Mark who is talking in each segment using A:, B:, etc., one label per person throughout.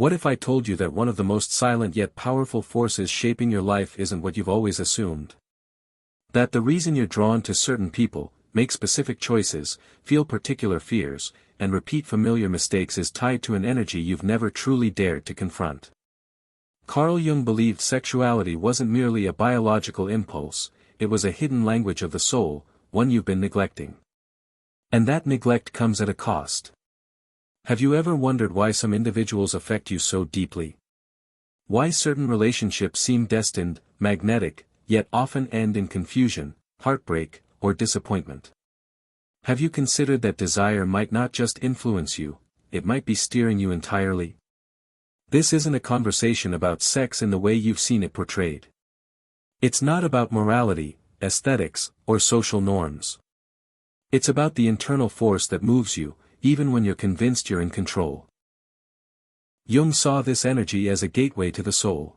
A: What if I told you that one of the most silent yet powerful forces shaping your life isn't what you've always assumed? That the reason you're drawn to certain people, make specific choices, feel particular fears, and repeat familiar mistakes is tied to an energy you've never truly dared to confront. Carl Jung believed sexuality wasn't merely a biological impulse, it was a hidden language of the soul, one you've been neglecting. And that neglect comes at a cost. Have you ever wondered why some individuals affect you so deeply? Why certain relationships seem destined, magnetic, yet often end in confusion, heartbreak, or disappointment? Have you considered that desire might not just influence you, it might be steering you entirely? This isn't a conversation about sex in the way you've seen it portrayed. It's not about morality, aesthetics, or social norms. It's about the internal force that moves you, even when you're convinced you're in control. Jung saw this energy as a gateway to the soul.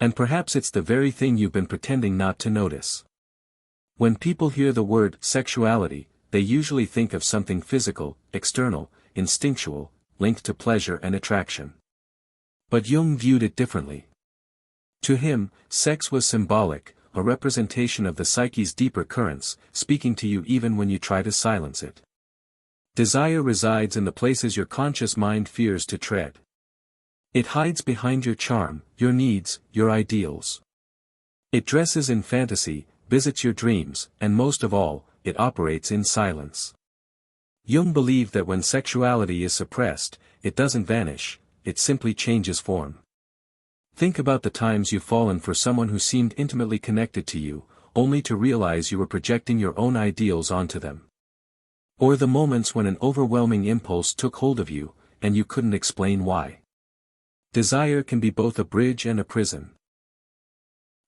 A: And perhaps it's the very thing you've been pretending not to notice. When people hear the word sexuality, they usually think of something physical, external, instinctual, linked to pleasure and attraction. But Jung viewed it differently. To him, sex was symbolic, a representation of the psyche's deeper currents, speaking to you even when you try to silence it. Desire resides in the places your conscious mind fears to tread. It hides behind your charm, your needs, your ideals. It dresses in fantasy, visits your dreams, and most of all, it operates in silence. Jung believed that when sexuality is suppressed, it doesn't vanish, it simply changes form. Think about the times you've fallen for someone who seemed intimately connected to you, only to realize you were projecting your own ideals onto them. Or the moments when an overwhelming impulse took hold of you, and you couldn't explain why. Desire can be both a bridge and a prison.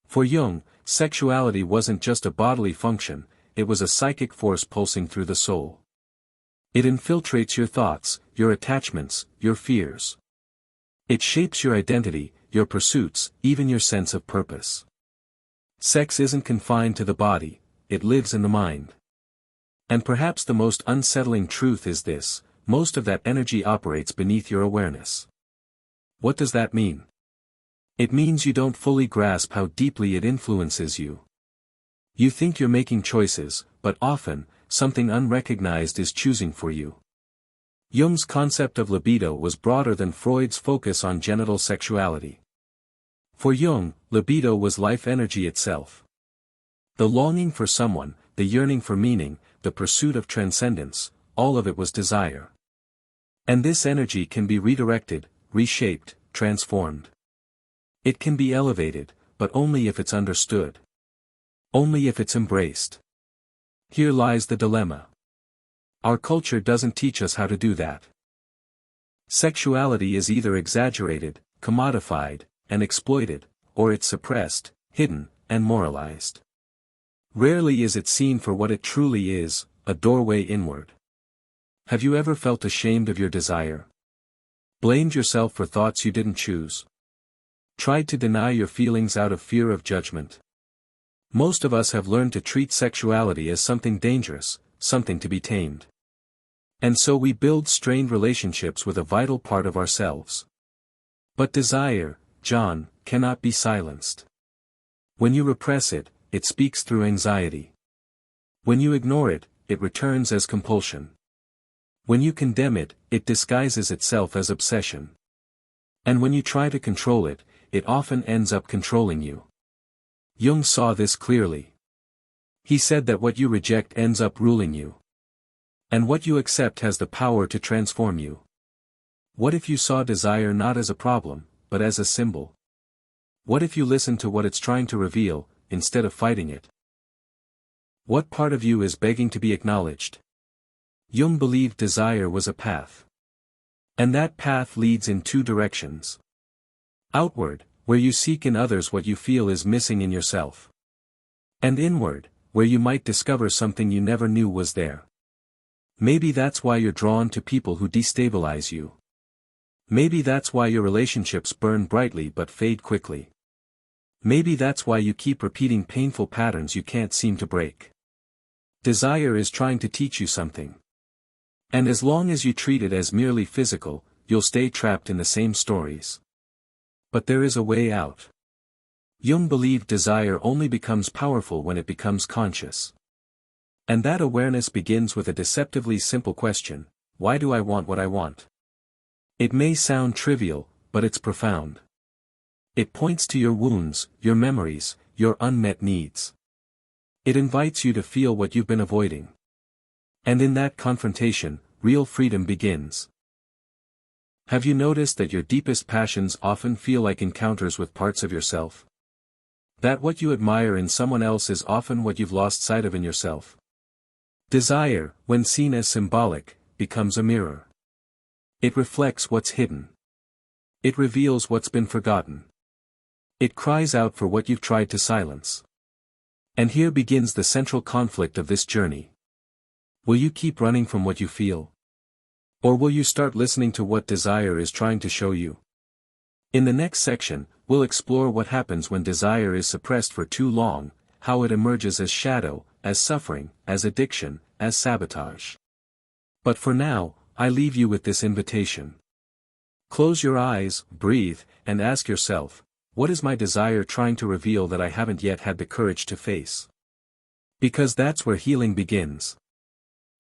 A: For Jung, sexuality wasn't just a bodily function, it was a psychic force pulsing through the soul. It infiltrates your thoughts, your attachments, your fears. It shapes your identity, your pursuits, even your sense of purpose. Sex isn't confined to the body, it lives in the mind. And perhaps the most unsettling truth is this: most of that energy operates beneath your awareness. What does that mean? It means you don't fully grasp how deeply it influences you. You think you're making choices, but often, something unrecognized is choosing for you. Jung's concept of libido was broader than Freud's focus on genital sexuality. For Jung, libido was life energy itself. The longing for someone, the yearning for meaning, the pursuit of transcendence, all of it was desire. And this energy can be redirected, reshaped, transformed. It can be elevated, but only if it's understood. Only if it's embraced. Here lies the dilemma. Our culture doesn't teach us how to do that. Sexuality is either exaggerated, commodified, and exploited, or it's suppressed, hidden, and moralized. Rarely is it seen for what it truly is, a doorway inward. Have you ever felt ashamed of your desire? Blamed yourself for thoughts you didn't choose? Tried to deny your feelings out of fear of judgment? Most of us have learned to treat sexuality as something dangerous, something to be tamed. And so we build strained relationships with a vital part of ourselves. But desire, John, cannot be silenced. When you repress it, it speaks through anxiety. When you ignore it, it returns as compulsion. When you condemn it, it disguises itself as obsession. And when you try to control it, it often ends up controlling you. Jung saw this clearly. He said that what you reject ends up ruling you. And what you accept has the power to transform you. What if you saw desire not as a problem, but as a symbol? What if you listened to what it's trying to reveal, instead of fighting it? What part of you is begging to be acknowledged? Jung believed desire was a path. And that path leads in two directions. Outward, where you seek in others what you feel is missing in yourself. And inward, where you might discover something you never knew was there. Maybe that's why you're drawn to people who destabilize you. Maybe that's why your relationships burn brightly but fade quickly. Maybe that's why you keep repeating painful patterns you can't seem to break. Desire is trying to teach you something. And as long as you treat it as merely physical, you'll stay trapped in the same stories. But there is a way out. Jung believed desire only becomes powerful when it becomes conscious. And that awareness begins with a deceptively simple question: why do I want what I want? It may sound trivial, but it's profound. It points to your wounds, your memories, your unmet needs. It invites you to feel what you've been avoiding. And in that confrontation, real freedom begins. Have you noticed that your deepest passions often feel like encounters with parts of yourself? That what you admire in someone else is often what you've lost sight of in yourself? Desire, when seen as symbolic, becomes a mirror. It reflects what's hidden. It reveals what's been forgotten. It cries out for what you've tried to silence. And here begins the central conflict of this journey. Will you keep running from what you feel? Or will you start listening to what desire is trying to show you? In the next section, we'll explore what happens when desire is suppressed for too long, how it emerges as shadow, as suffering, as addiction, as sabotage. But for now, I leave you with this invitation. Close your eyes, breathe, and ask yourself, what is my desire trying to reveal that I haven't yet had the courage to face? Because that's where healing begins.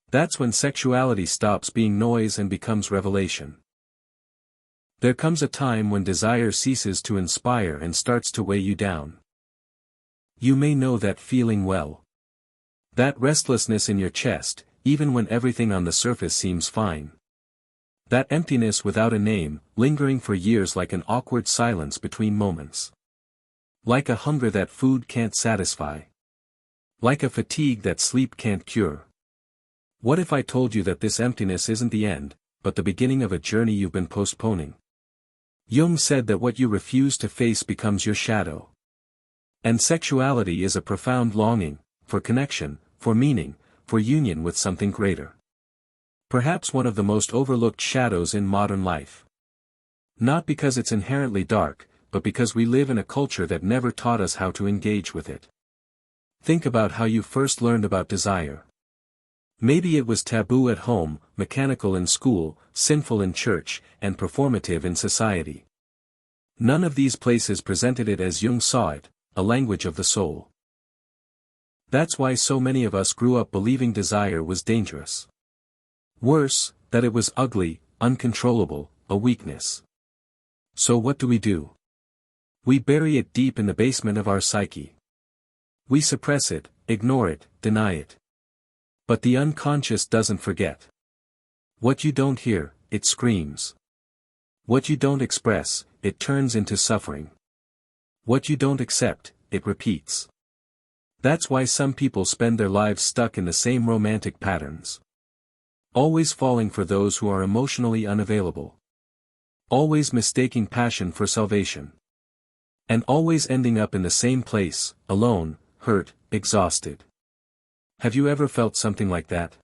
A: That's when sexuality stops being noise and becomes revelation. There comes a time when desire ceases to inspire and starts to weigh you down. You may know that feeling well. That restlessness in your chest, even when everything on the surface seems fine. That emptiness without a name, lingering for years like an awkward silence between moments. Like a hunger that food can't satisfy. Like a fatigue that sleep can't cure. What if I told you that this emptiness isn't the end, but the beginning of a journey you've been postponing? Jung said that what you refuse to face becomes your shadow. And sexuality is a profound longing, for connection, for meaning, for union with something greater. Perhaps one of the most overlooked shadows in modern life. Not because it's inherently dark, but because we live in a culture that never taught us how to engage with it. Think about how you first learned about desire. Maybe it was taboo at home, mechanical in school, sinful in church, and performative in society. None of these places presented it as Jung saw it, a language of the soul. That's why so many of us grew up believing desire was dangerous. Worse, that it was ugly, uncontrollable, a weakness. So what do? We bury it deep in the basement of our psyche. We suppress it, ignore it, deny it. But the unconscious doesn't forget. What you don't hear, it screams. What you don't express, it turns into suffering. What you don't accept, it repeats. That's why some people spend their lives stuck in the same romantic patterns. Always falling for those who are emotionally unavailable. Always mistaking passion for salvation. And always ending up in the same place, alone, hurt, exhausted. Have you ever felt something like that?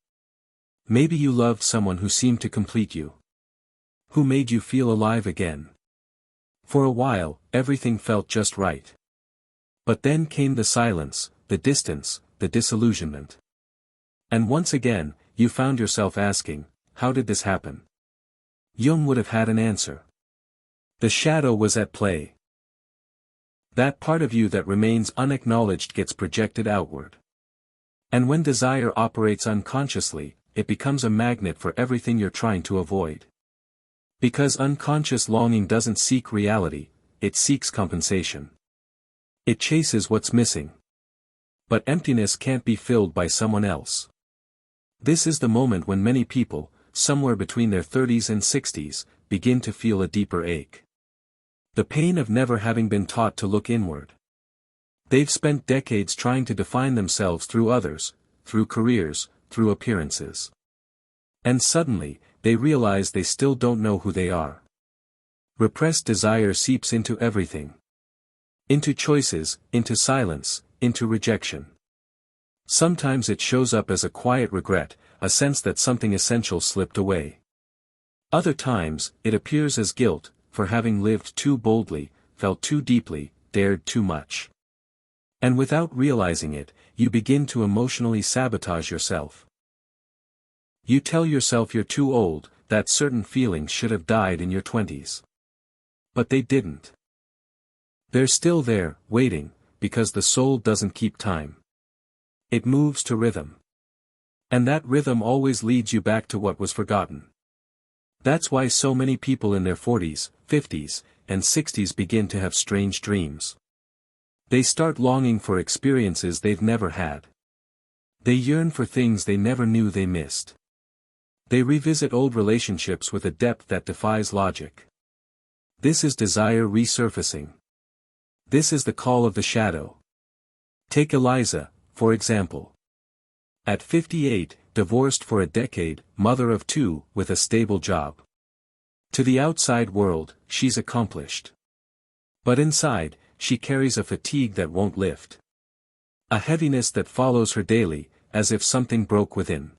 A: Maybe you loved someone who seemed to complete you. Who made you feel alive again. For a while, everything felt just right. But then came the silence, the distance, the disillusionment. And once again, you found yourself asking, how did this happen? Jung would have had an answer. The shadow was at play. That part of you that remains unacknowledged gets projected outward. And when desire operates unconsciously, it becomes a magnet for everything you're trying to avoid. Because unconscious longing doesn't seek reality, it seeks compensation. It chases what's missing. But emptiness can't be filled by someone else. This is the moment when many people, somewhere between their 30s and 60s, begin to feel a deeper ache. The pain of never having been taught to look inward. They've spent decades trying to define themselves through others, through careers, through appearances. And suddenly, they realize they still don't know who they are. Repressed desire seeps into everything. Into choices, into silence, into rejection. Sometimes it shows up as a quiet regret, a sense that something essential slipped away. Other times, it appears as guilt, for having lived too boldly, felt too deeply, dared too much. And without realizing it, you begin to emotionally sabotage yourself. You tell yourself you're too old, that certain feelings should have died in your 20s. But they didn't. They're still there, waiting, because the soul doesn't keep time. It moves to rhythm. And that rhythm always leads you back to what was forgotten. That's why so many people in their 40s, 50s, and 60s begin to have strange dreams. They start longing for experiences they've never had. They yearn for things they never knew they missed. They revisit old relationships with a depth that defies logic. This is desire resurfacing. This is the call of the shadow. Take Eliza, for example. At 58, divorced for a decade, mother of 2, with a stable job. To the outside world, she's accomplished. But inside, she carries a fatigue that won't lift. A heaviness that follows her daily, as if something broke within.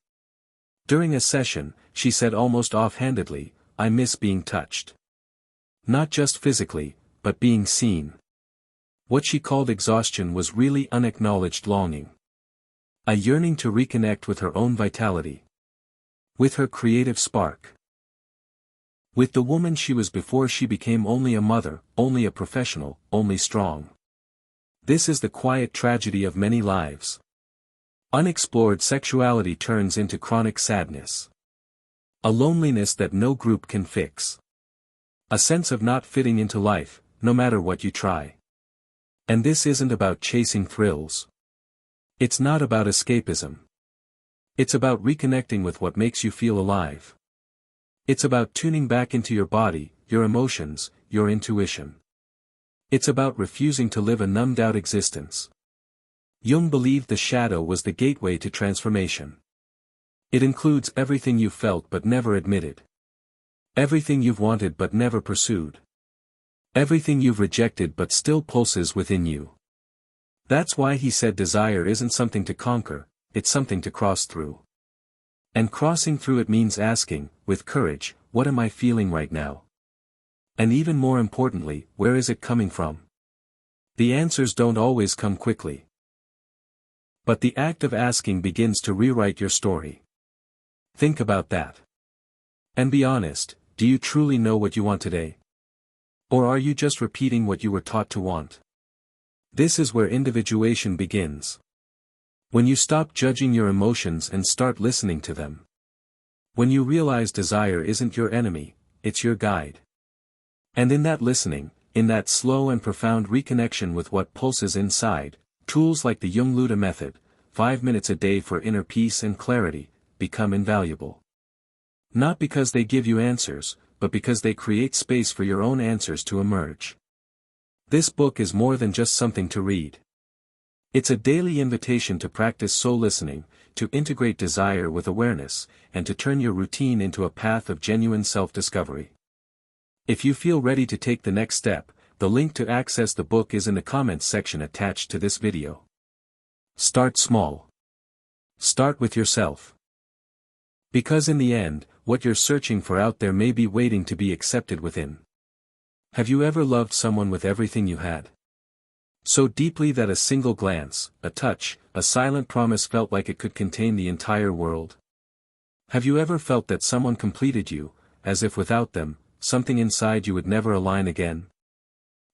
A: During a session, she said almost offhandedly, "I miss being touched. Not just physically, but being seen." What she called exhaustion was really unacknowledged longing. A yearning to reconnect with her own vitality. With her creative spark. With the woman she was before she became only a mother, only a professional, only strong. This is the quiet tragedy of many lives. Unexplored sexuality turns into chronic sadness. A loneliness that no group can fix. A sense of not fitting into life, no matter what you try. And this isn't about chasing thrills. It's not about escapism. It's about reconnecting with what makes you feel alive. It's about tuning back into your body, your emotions, your intuition. It's about refusing to live a numbed-out existence. Jung believed the shadow was the gateway to transformation. It includes everything you felt but never admitted. Everything you've wanted but never pursued. Everything you've rejected but still pulses within you. That's why he said desire isn't something to conquer, it's something to cross through. And crossing through it means asking, with courage, what am I feeling right now? And even more importantly, where is it coming from? The answers don't always come quickly. But the act of asking begins to rewrite your story. Think about that. And be honest, do you truly know what you want today? Or are you just repeating what you were taught to want? This is where individuation begins. When you stop judging your emotions and start listening to them. When you realize desire isn't your enemy, it's your guide. And in that listening, in that slow and profound reconnection with what pulses inside, tools like the Jung Luda method, 5 minutes a day for inner peace and clarity, become invaluable. Not because they give you answers, but because they create space for your own answers to emerge. This book is more than just something to read. It's a daily invitation to practice soul listening, to integrate desire with awareness, and to turn your routine into a path of genuine self-discovery. If you feel ready to take the next step, the link to access the book is in the comments section attached to this video. Start small. Start with yourself. Because in the end, what you're searching for out there may be waiting to be accepted within. Have you ever loved someone with everything you had? So deeply that a single glance, a touch, a silent promise felt like it could contain the entire world? Have you ever felt that someone completed you, as if without them, something inside you would never align again?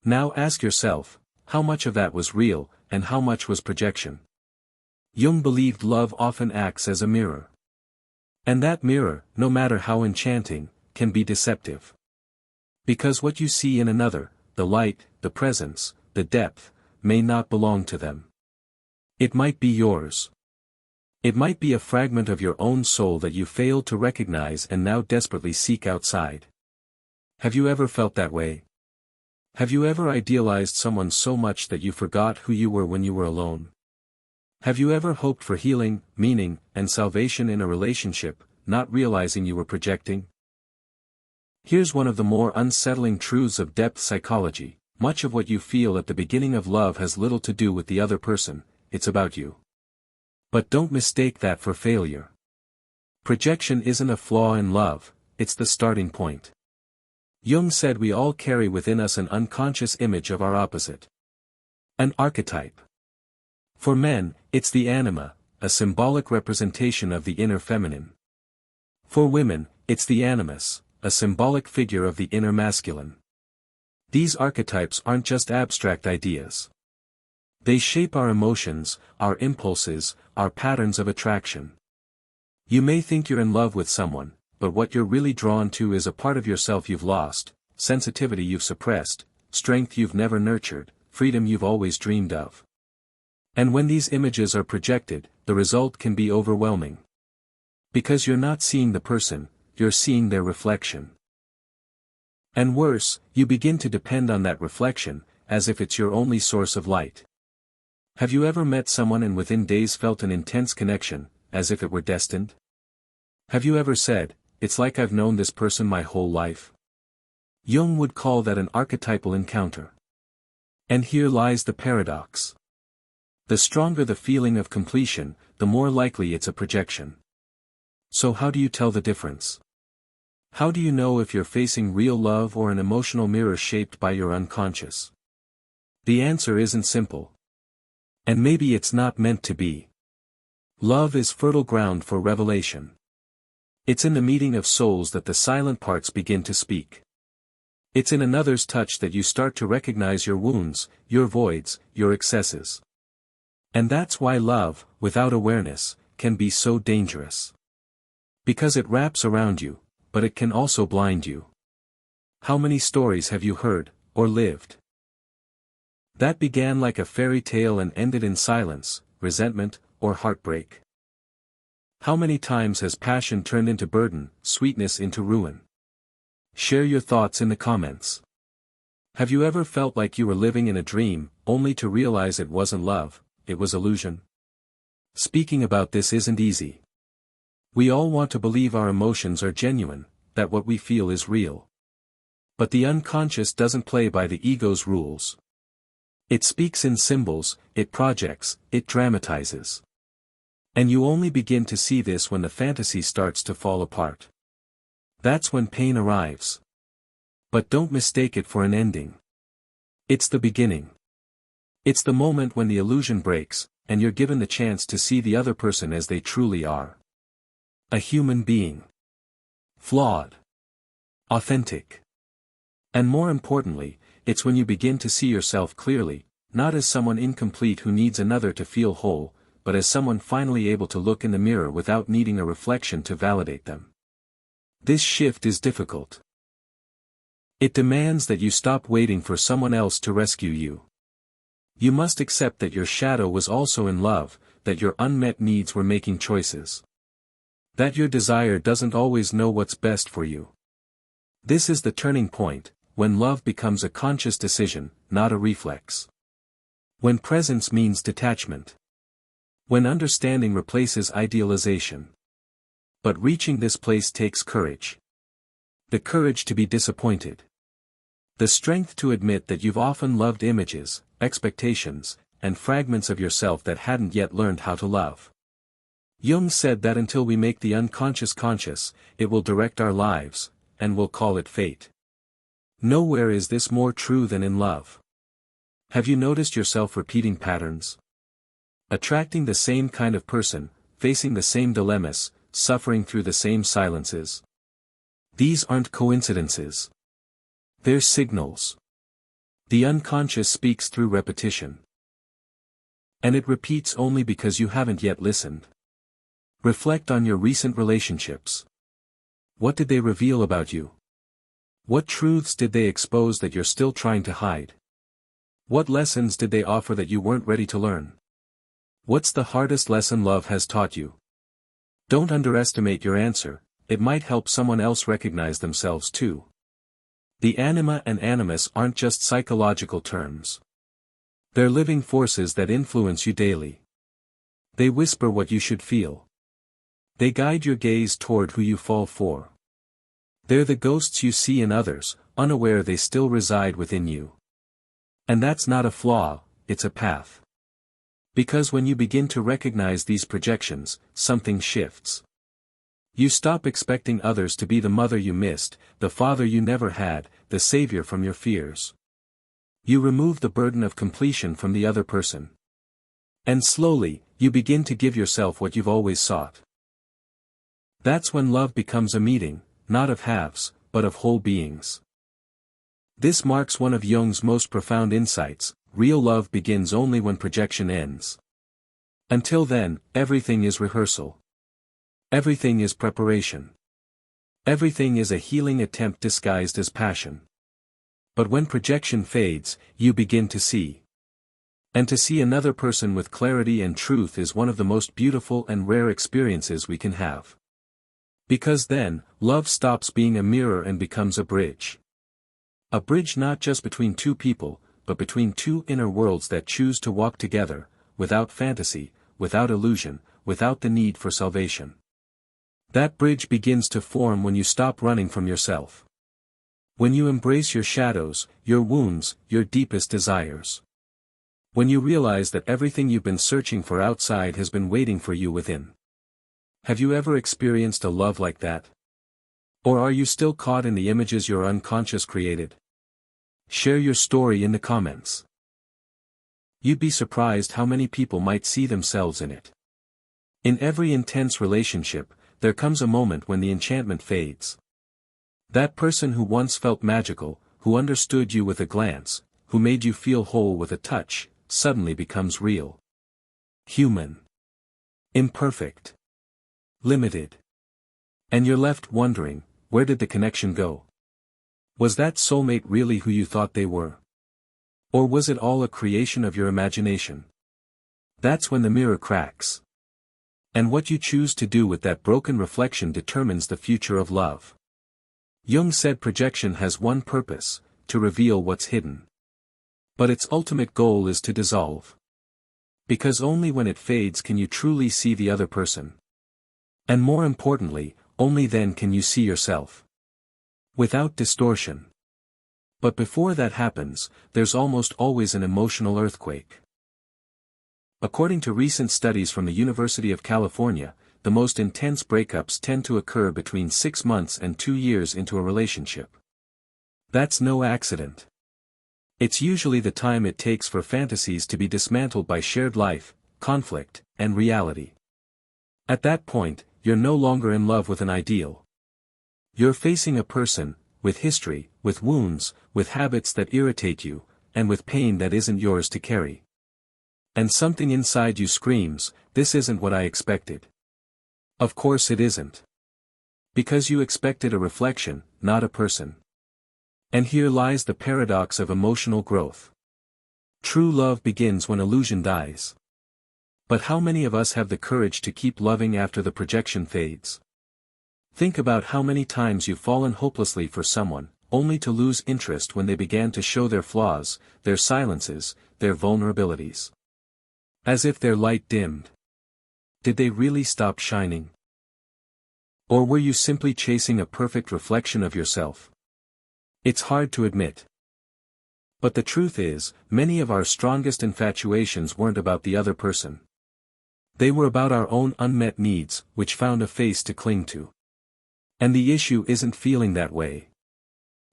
A: Now ask yourself, how much of that was real, and how much was projection? Jung believed love often acts as a mirror. And that mirror, no matter how enchanting, can be deceptive. Because what you see in another, the light, the presence, the depth, may not belong to them. It might be yours. It might be a fragment of your own soul that you failed to recognize and now desperately seek outside. Have you ever felt that way? Have you ever idealized someone so much that you forgot who you were when you were alone? Have you ever hoped for healing, meaning, and salvation in a relationship, not realizing you were projecting? Here's one of the more unsettling truths of depth psychology: much of what you feel at the beginning of love has little to do with the other person, it's about you. But don't mistake that for failure. Projection isn't a flaw in love, it's the starting point. Jung said we all carry within us an unconscious image of our opposite. An archetype. For men, it's the anima, a symbolic representation of the inner feminine. For women, it's the animus, a symbolic figure of the inner masculine. These archetypes aren't just abstract ideas. They shape our emotions, our impulses, our patterns of attraction. You may think you're in love with someone, but what you're really drawn to is a part of yourself you've lost, sensitivity you've suppressed, strength you've never nurtured, freedom you've always dreamed of. And when these images are projected, the result can be overwhelming. Because you're not seeing the person, you're seeing their reflection. And worse, you begin to depend on that reflection, as if it's your only source of light. Have you ever met someone and within days felt an intense connection, as if it were destined? Have you ever said, "It's like I've known this person my whole life"? Jung would call that an archetypal encounter. And here lies the paradox. The stronger the feeling of completion, the more likely it's a projection. So how do you tell the difference? How do you know if you're facing real love or an emotional mirror shaped by your unconscious? The answer isn't simple. And maybe it's not meant to be. Love is fertile ground for revelation. It's in the meeting of souls that the silent parts begin to speak. It's in another's touch that you start to recognize your wounds, your voids, your excesses. And that's why love, without awareness, can be so dangerous. Because it wraps around you, but it can also blind you. How many stories have you heard, or lived, that began like a fairy tale and ended in silence, resentment, or heartbreak? How many times has passion turned into burden, sweetness into ruin? Share your thoughts in the comments. Have you ever felt like you were living in a dream, only to realize it wasn't love, it was illusion? Speaking about this isn't easy. We all want to believe our emotions are genuine, that what we feel is real. But the unconscious doesn't play by the ego's rules. It speaks in symbols, it projects, it dramatizes. And you only begin to see this when the fantasy starts to fall apart. That's when pain arrives. But don't mistake it for an ending. It's the beginning. It's the moment when the illusion breaks, and you're given the chance to see the other person as they truly are. A human being. Flawed. Authentic. And more importantly, it's when you begin to see yourself clearly, not as someone incomplete who needs another to feel whole, but as someone finally able to look in the mirror without needing a reflection to validate them. This shift is difficult. It demands that you stop waiting for someone else to rescue you. You must accept that your shadow was also in love, that your unmet needs were making choices. That your desire doesn't always know what's best for you. This is the turning point, when love becomes a conscious decision, not a reflex. When presence means detachment. When understanding replaces idealization. But reaching this place takes courage. The courage to be disappointed. The strength to admit that you've often loved images, expectations, and fragments of yourself that hadn't yet learned how to love. Jung said that until we make the unconscious conscious, it will direct our lives, and we'll call it fate. Nowhere is this more true than in love. Have you noticed yourself repeating patterns? Attracting the same kind of person, facing the same dilemmas, suffering through the same silences. These aren't coincidences. They're signals. The unconscious speaks through repetition. And it repeats only because you haven't yet listened. Reflect on your recent relationships. What did they reveal about you? What truths did they expose that you're still trying to hide? What lessons did they offer that you weren't ready to learn? What's the hardest lesson love has taught you? Don't underestimate your answer, it might help someone else recognize themselves too. The anima and animus aren't just psychological terms. They're living forces that influence you daily. They whisper what you should feel. They guide your gaze toward who you fall for. They're the ghosts you see in others, unaware they still reside within you. And that's not a flaw, it's a path. Because when you begin to recognize these projections, something shifts. You stop expecting others to be the mother you missed, the father you never had, the savior from your fears. You remove the burden of completion from the other person. And slowly, you begin to give yourself what you've always sought. That's when love becomes a meeting, not of halves, but of whole beings. This marks one of Jung's most profound insights: real love begins only when projection ends. Until then, everything is rehearsal. Everything is preparation. Everything is a healing attempt disguised as passion. But when projection fades, you begin to see. And to see another person with clarity and truth is one of the most beautiful and rare experiences we can have. Because then, love stops being a mirror and becomes a bridge. A bridge not just between two people, but between two inner worlds that choose to walk together, without fantasy, without illusion, without the need for salvation. That bridge begins to form when you stop running from yourself. When you embrace your shadows, your wounds, your deepest desires. When you realize that everything you've been searching for outside has been waiting for you within. Have you ever experienced a love like that? Or are you still caught in the images your unconscious created? Share your story in the comments. You'd be surprised how many people might see themselves in it. In every intense relationship, there comes a moment when the enchantment fades. That person who once felt magical, who understood you with a glance, who made you feel whole with a touch, suddenly becomes real. Human. Imperfect. Limited. And you're left wondering, where did the connection go? Was that soulmate really who you thought they were? Or was it all a creation of your imagination? That's when the mirror cracks. And what you choose to do with that broken reflection determines the future of love. Jung said projection has one purpose: to reveal what's hidden. But its ultimate goal is to dissolve. Because only when it fades can you truly see the other person. And more importantly, only then can you see yourself. Without distortion. But before that happens, there's almost always an emotional earthquake. According to recent studies from the University of California, the most intense breakups tend to occur between 6 months and 2 years into a relationship. That's no accident. It's usually the time it takes for fantasies to be dismantled by shared life, conflict, and reality. At that point, you're no longer in love with an ideal. You're facing a person, with history, with wounds, with habits that irritate you, and with pain that isn't yours to carry. And something inside you screams, "This isn't what I expected." Of course it isn't. Because you expected a reflection, not a person. And here lies the paradox of emotional growth. True love begins when illusion dies. But how many of us have the courage to keep loving after the projection fades? Think about how many times you've fallen hopelessly for someone, only to lose interest when they began to show their flaws, their silences, their vulnerabilities. As if their light dimmed. Did they really stop shining? Or were you simply chasing a perfect reflection of yourself? It's hard to admit. But the truth is, many of our strongest infatuations weren't about the other person. They were about our own unmet needs, which found a face to cling to. And the issue isn't feeling that way.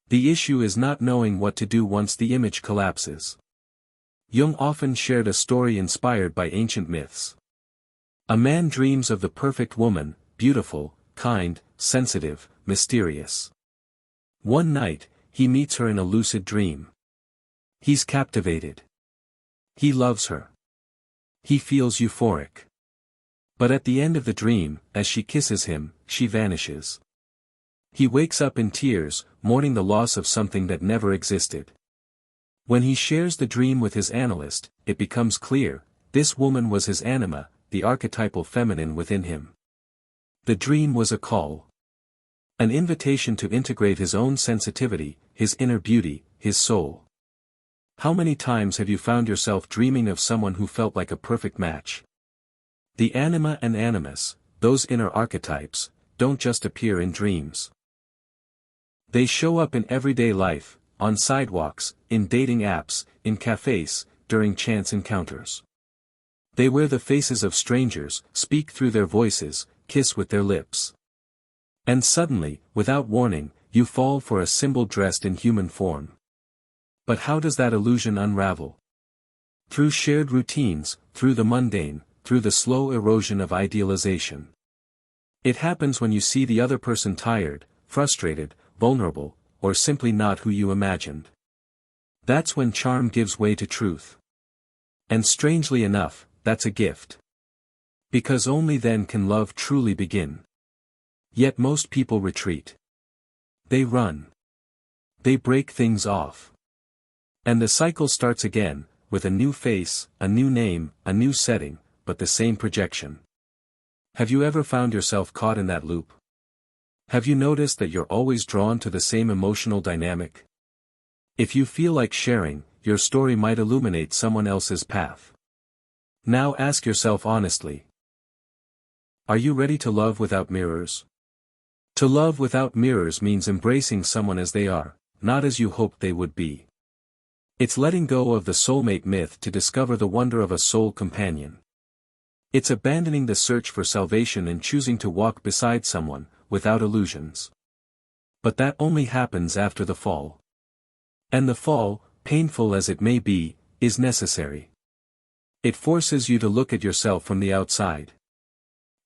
A: The issue is not knowing what to do once the image collapses. Jung often shared a story inspired by ancient myths. A man dreams of the perfect woman, beautiful, kind, sensitive, mysterious. One night, he meets her in a lucid dream. He's captivated. He loves her. He feels euphoric. But at the end of the dream, as she kisses him, she vanishes. He wakes up in tears, mourning the loss of something that never existed. When he shares the dream with his analyst, it becomes clear, this woman was his anima, the archetypal feminine within him. The dream was a call. An invitation to integrate his own sensitivity, his inner beauty, his soul. How many times have you found yourself dreaming of someone who felt like a perfect match? The anima and animus, those inner archetypes, don't just appear in dreams. They show up in everyday life, on sidewalks, in dating apps, in cafes, during chance encounters. They wear the faces of strangers, speak through their voices, kiss with their lips. And suddenly, without warning, you fall for a symbol dressed in human form. But how does that illusion unravel? Through shared routines, through the mundane, through the slow erosion of idealization. It happens when you see the other person tired, frustrated, vulnerable, or simply not who you imagined. That's when charm gives way to truth. And strangely enough, that's a gift. Because only then can love truly begin. Yet most people retreat. They run. They break things off. And the cycle starts again, with a new face, a new name, a new setting, but the same projection. Have you ever found yourself caught in that loop? Have you noticed that you're always drawn to the same emotional dynamic? If you feel like sharing, your story might illuminate someone else's path. Now ask yourself honestly. Are you ready to love without mirrors? To love without mirrors means embracing someone as they are, not as you hoped they would be. It's letting go of the soulmate myth to discover the wonder of a soul companion. It's abandoning the search for salvation and choosing to walk beside someone, without illusions. But that only happens after the fall. And the fall, painful as it may be, is necessary. It forces you to look at yourself from the outside.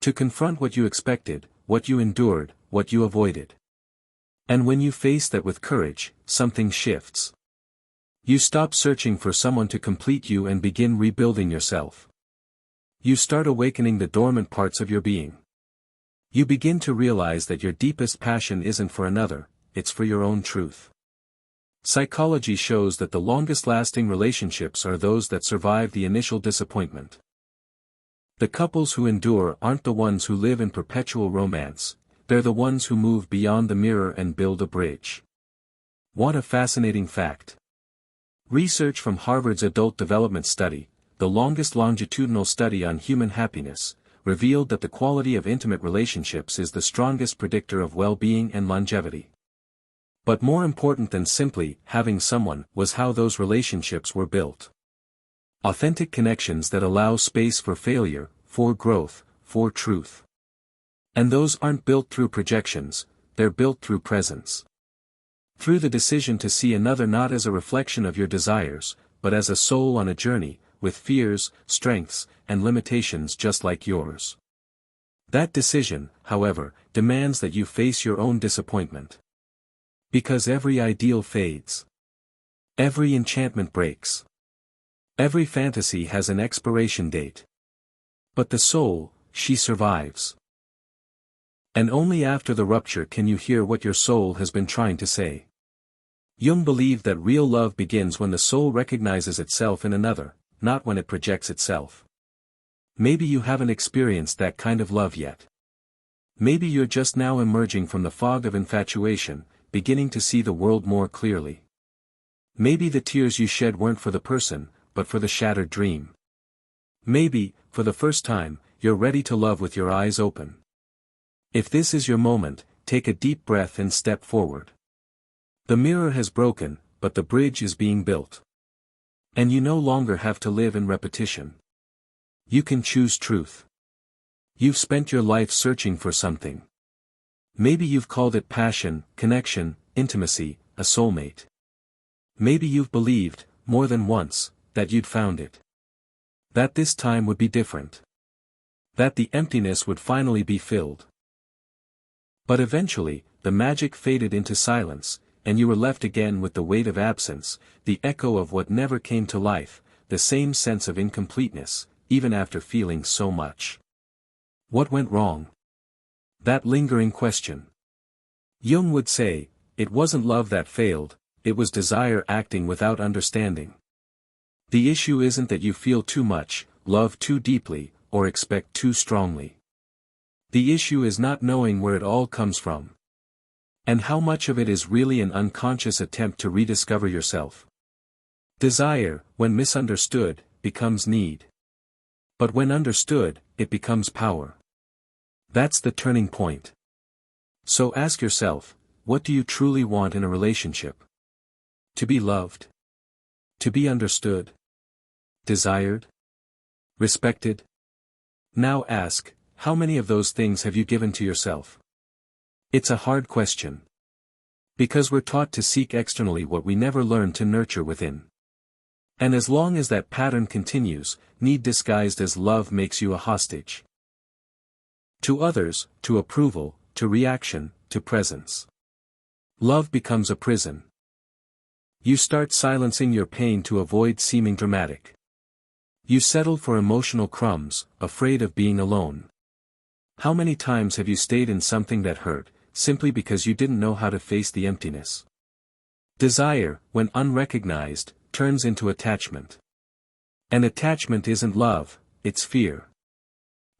A: To confront what you expected, what you endured, what you avoided. And when you face that with courage, something shifts. You stop searching for someone to complete you and begin rebuilding yourself. You start awakening the dormant parts of your being. You begin to realize that your deepest passion isn't for another, it's for your own truth. Psychology shows that the longest-lasting relationships are those that survive the initial disappointment. The couples who endure aren't the ones who live in perpetual romance, they're the ones who move beyond the mirror and build a bridge. What a fascinating fact. Research from Harvard's Adult Development Study, the longest longitudinal study on human happiness, revealed that the quality of intimate relationships is the strongest predictor of well-being and longevity. But more important than simply having someone was how those relationships were built. Authentic connections that allow space for failure, for growth, for truth. And those aren't built through projections, they're built through presence. Through the decision to see another not as a reflection of your desires, but as a soul on a journey, with fears, strengths, and limitations just like yours. That decision, however, demands that you face your own disappointment. Because every ideal fades. Every enchantment breaks. Every fantasy has an expiration date. But the soul, she survives. And only after the rupture can you hear what your soul has been trying to say. Jung believed that real love begins when the soul recognizes itself in another, not when it projects itself. Maybe you haven't experienced that kind of love yet. Maybe you're just now emerging from the fog of infatuation, beginning to see the world more clearly. Maybe the tears you shed weren't for the person, but for the shattered dream. Maybe, for the first time, you're ready to love with your eyes open. If this is your moment, take a deep breath and step forward. The mirror has broken, but the bridge is being built. And you no longer have to live in repetition. You can choose truth. You've spent your life searching for something. Maybe you've called it passion, connection, intimacy, a soulmate. Maybe you've believed, more than once, that you'd found it. That this time would be different. That the emptiness would finally be filled. But eventually, the magic faded into silence, and you were left again with the weight of absence, the echo of what never came to life, the same sense of incompleteness, even after feeling so much. What went wrong? That lingering question. Jung would say, it wasn't love that failed, it was desire acting without understanding. The issue isn't that you feel too much, love too deeply, or expect too strongly. The issue is not knowing where it all comes from. And how much of it is really an unconscious attempt to rediscover yourself. Desire, when misunderstood, becomes need. But when understood, it becomes power. That's the turning point. So ask yourself, what do you truly want in a relationship? To be loved? To be understood? Desired? Respected? Now ask, how many of those things have you given to yourself? It's a hard question. Because we're taught to seek externally what we never learned to nurture within. And as long as that pattern continues, need disguised as love makes you a hostage. To others, to approval, to reaction, to presence. Love becomes a prison. You start silencing your pain to avoid seeming dramatic. You settle for emotional crumbs, afraid of being alone. How many times have you stayed in something that hurt, simply because you didn't know how to face the emptiness? Desire, when unrecognized, turns into attachment. And attachment isn't love, it's fear.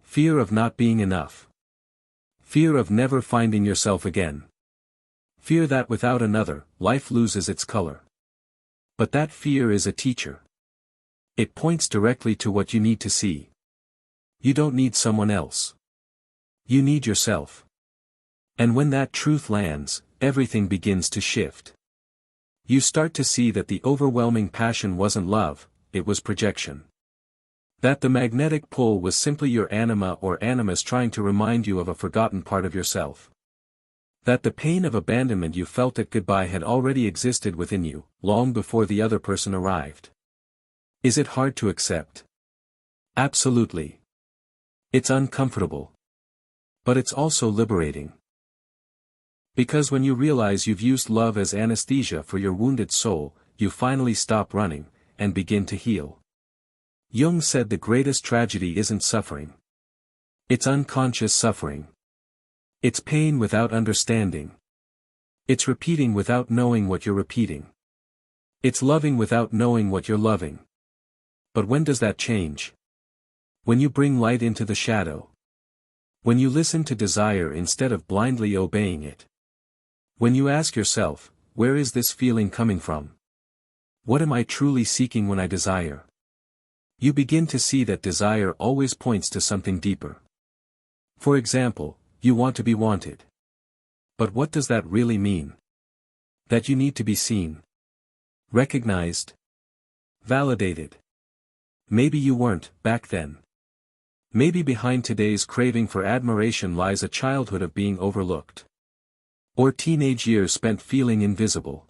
A: Fear of not being enough. Fear of never finding yourself again. Fear that without another, life loses its color. But that fear is a teacher. It points directly to what you need to see. You don't need someone else. You need yourself. And when that truth lands, everything begins to shift. You start to see that the overwhelming passion wasn't love, it was projection. That the magnetic pull was simply your anima or animus trying to remind you of a forgotten part of yourself. That the pain of abandonment you felt at goodbye had already existed within you, long before the other person arrived. Is it hard to accept? Absolutely. It's uncomfortable. But it's also liberating. Because when you realize you've used love as anesthesia for your wounded soul, you finally stop running, and begin to heal. Jung said the greatest tragedy isn't suffering. It's unconscious suffering. It's pain without understanding. It's repeating without knowing what you're repeating. It's loving without knowing what you're loving. But when does that change? When you bring light into the shadow. When you listen to desire instead of blindly obeying it. When you ask yourself, where is this feeling coming from? What am I truly seeking when I desire? You begin to see that desire always points to something deeper. For example, you want to be wanted. But what does that really mean? That you need to be seen. Recognized. Validated. Maybe you weren't, back then. Maybe behind today's craving for admiration lies a childhood of being overlooked. Or teenage years spent feeling invisible.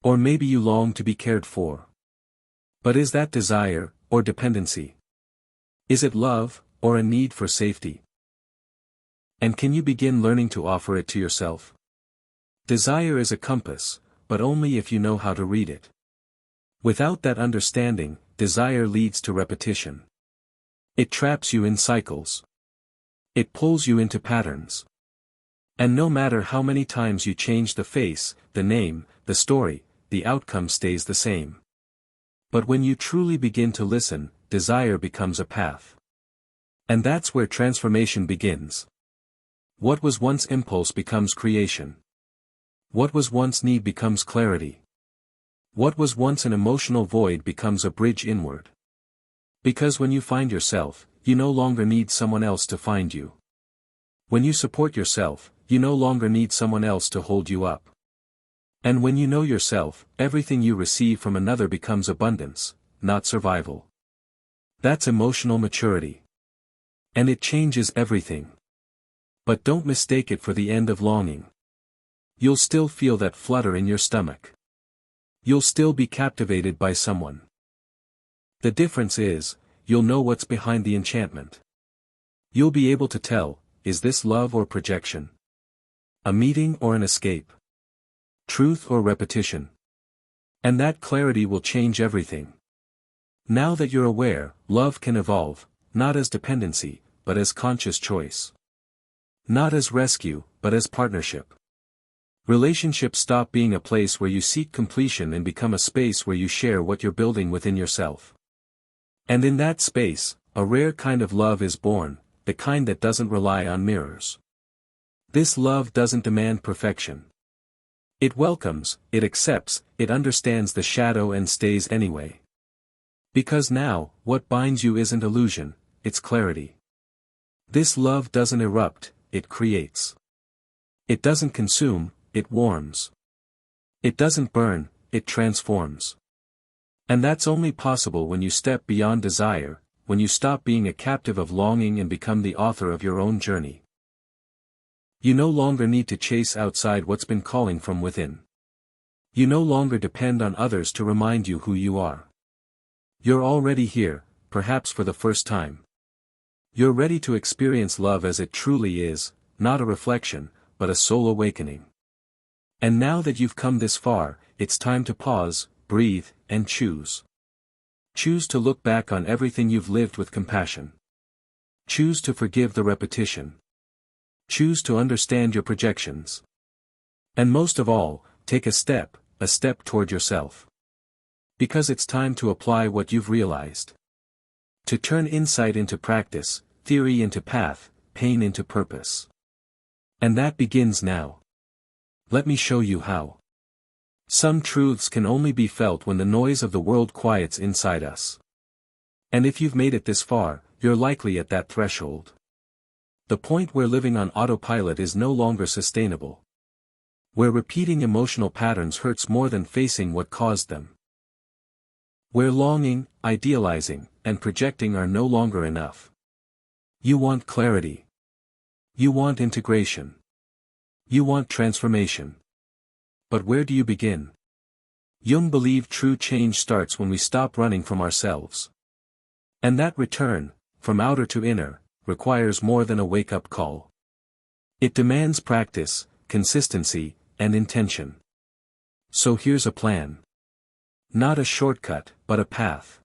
A: Or maybe you long to be cared for. But is that desire, or dependency? Is it love, or a need for safety? And can you begin learning to offer it to yourself? Desire is a compass, but only if you know how to read it. Without that understanding, desire leads to repetition. It traps you in cycles. It pulls you into patterns. And no matter how many times you change the face, the name, the story, the outcome stays the same. But when you truly begin to listen, desire becomes a path. And that's where transformation begins. What was once impulse becomes creation. What was once need becomes clarity. What was once an emotional void becomes a bridge inward. Because when you find yourself, you no longer need someone else to find you. When you support yourself, you no longer need someone else to hold you up. And when you know yourself, everything you receive from another becomes abundance, not survival. That's emotional maturity. And it changes everything. But don't mistake it for the end of longing. You'll still feel that flutter in your stomach. You'll still be captivated by someone. The difference is, you'll know what's behind the enchantment. You'll be able to tell, is this love or projection? A meeting or an escape? Truth or repetition? And that clarity will change everything. Now that you're aware, love can evolve, not as dependency, but as conscious choice. Not as rescue, but as partnership. Relationships stop being a place where you seek completion and become a space where you share what you're building within yourself. And in that space, a rare kind of love is born, the kind that doesn't rely on mirrors. This love doesn't demand perfection. It welcomes, it accepts, it understands the shadow and stays anyway. Because now, what binds you isn't illusion, it's clarity. This love doesn't erupt, it creates. It doesn't consume, it warms. It doesn't burn, it transforms. And that's only possible when you step beyond desire, when you stop being a captive of longing and become the author of your own journey. You no longer need to chase outside what's been calling from within. You no longer depend on others to remind you who you are. You're already here, perhaps for the first time. You're ready to experience love as it truly is, not a reflection, but a soul awakening. And now that you've come this far, it's time to pause, breathe, and choose. Choose to look back on everything you've lived with compassion. Choose to forgive the repetition. Choose to understand your projections. And most of all, take a step toward yourself. Because it's time to apply what you've realized. To turn insight into practice, theory into path, pain into purpose. And that begins now. Let me show you how. Some truths can only be felt when the noise of the world quiets inside us. And if you've made it this far, you're likely at that threshold. The point where living on autopilot is no longer sustainable. Where repeating emotional patterns hurts more than facing what caused them. Where longing, idealizing, and projecting are no longer enough. You want clarity. You want integration. You want transformation. But where do you begin? Jung believed true change starts when we stop running from ourselves. And that return, from outer to inner, requires more than a wake-up call. It demands practice, consistency, and intention. So here's a plan. Not a shortcut, but a path.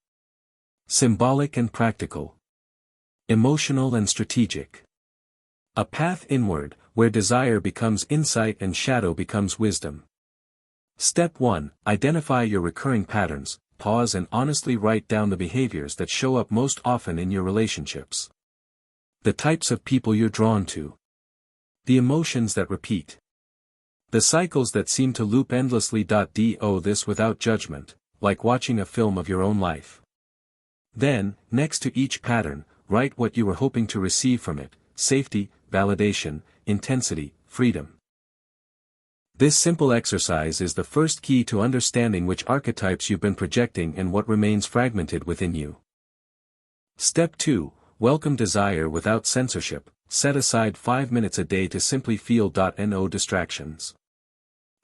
A: Symbolic and practical. Emotional and strategic. A path inward, where desire becomes insight and shadow becomes wisdom. Step 1. Identify your recurring patterns. Pause and honestly write down the behaviors that show up most often in your relationships. The types of people you're drawn to. The emotions that repeat. The cycles that seem to loop endlessly. Do this without judgment, like watching a film of your own life. Then, next to each pattern, write what you were hoping to receive from it: safety, validation, intensity, freedom. This simple exercise is the first key to understanding which archetypes you've been projecting and what remains fragmented within you. Step 2. Welcome desire without censorship. Set aside 5 minutes a day to simply feel. No distractions.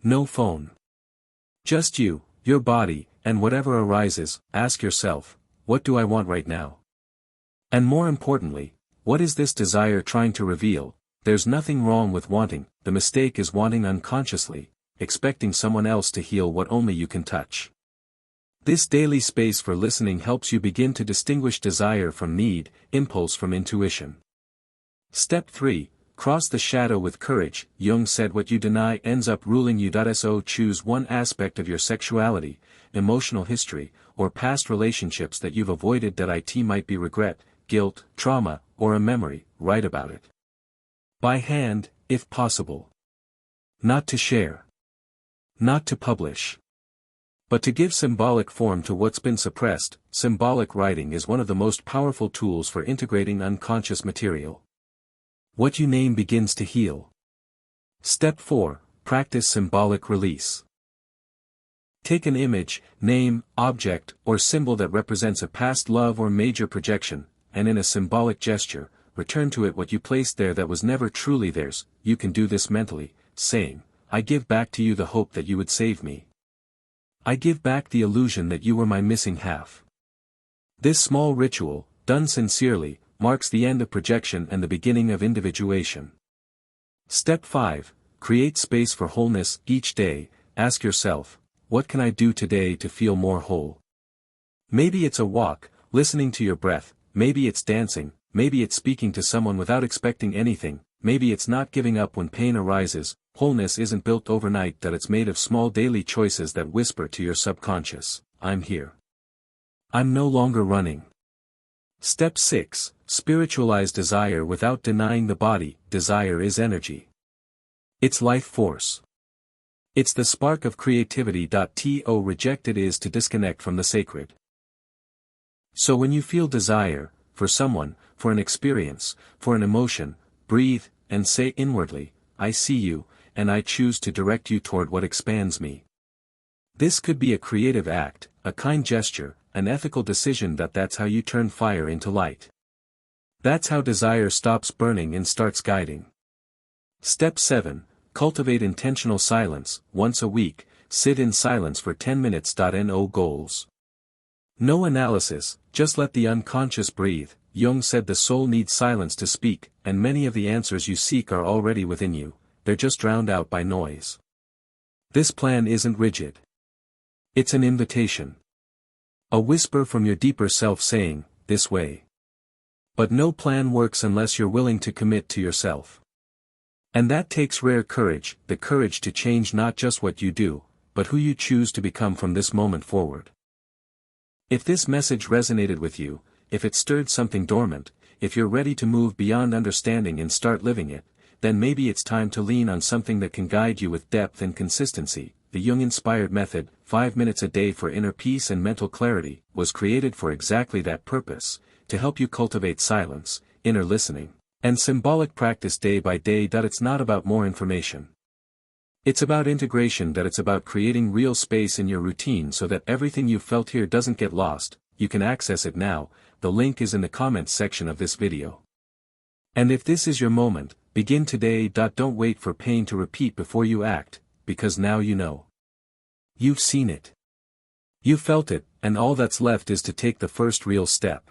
A: No phone. Just you, your body, and whatever arises. Ask yourself, what do I want right now? And more importantly, what is this desire trying to reveal? There's nothing wrong with wanting, the mistake is wanting unconsciously, expecting someone else to heal what only you can touch. This daily space for listening helps you begin to distinguish desire from need, impulse from intuition. Step 3. Cross the shadow with courage. Jung said what you deny ends up ruling you. So choose one aspect of your sexuality, emotional history, or past relationships that you've avoided. It might be regret, guilt, trauma, or a memory. Write about it. By hand, if possible. Not to share. Not to publish. But to give symbolic form to what's been suppressed. Symbolic writing is one of the most powerful tools for integrating unconscious material. What you name begins to heal. Step 4. Practice symbolic release. Take an image, name, object, or symbol that represents a past love or major projection, and in a symbolic gesture, return to it what you placed there that was never truly theirs. You can do this mentally, saying, I give back to you the hope that you would save me. I give back the illusion that you were my missing half. This small ritual, done sincerely, marks the end of projection and the beginning of individuation. Step 5. Create space for wholeness. Each day, ask yourself, what can I do today to feel more whole? Maybe it's a walk, listening to your breath, maybe it's dancing, maybe it's speaking to someone without expecting anything, maybe it's not giving up when pain arises. Wholeness isn't built overnight. It's made of small daily choices that whisper to your subconscious, I'm here. I'm no longer running. Step 6. Spiritualize desire without denying the body. Desire is energy. It's life force. It's the spark of creativity. To reject it is to disconnect from the sacred. So when you feel desire, for someone, for an experience, for an emotion, breathe, and say inwardly, I see you, and I choose to direct you toward what expands me. This could be a creative act, a kind gesture, an ethical decision. That's how you turn fire into light. That's how desire stops burning and starts guiding. Step 7. Cultivate intentional silence. Once a week, sit in silence for 10 minutes. No goals. No analysis, just let the unconscious breathe. Jung said the soul needs silence to speak, and many of the answers you seek are already within you, they're just drowned out by noise. This plan isn't rigid. It's an invitation. A whisper from your deeper self saying, this way. But no plan works unless you're willing to commit to yourself. And that takes rare courage, the courage to change not just what you do, but who you choose to become from this moment forward. If this message resonated with you, if it stirred something dormant, if you're ready to move beyond understanding and start living it, then maybe it's time to lean on something that can guide you with depth and consistency. The Jung-inspired method, 5 minutes a day for inner peace and mental clarity, was created for exactly that purpose, to help you cultivate silence, inner listening, and symbolic practice day by day. It's not about more information. It's about integration. It's about creating real space in your routine so that everything you felt here doesn't get lost. You can access it now. The link is in the comments section of this video. And if this is your moment, begin today. Don't wait for pain to repeat before you act, because now you know. You've seen it. You felt it, and all that's left is to take the first real step.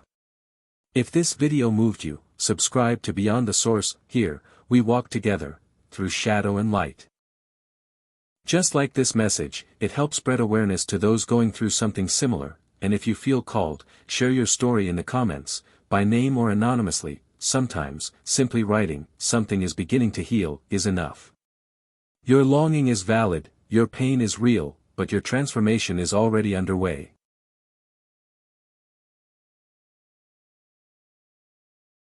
A: If this video moved you, subscribe to Beyond the Source. Here, we walk together, through shadow and light. Just like this message, it helps spread awareness to those going through something similar, and if you feel called, share your story in the comments, by name or anonymously. Sometimes, simply writing, "Something is beginning to heal," is enough. Your longing is valid, your pain is real, but your transformation is already underway.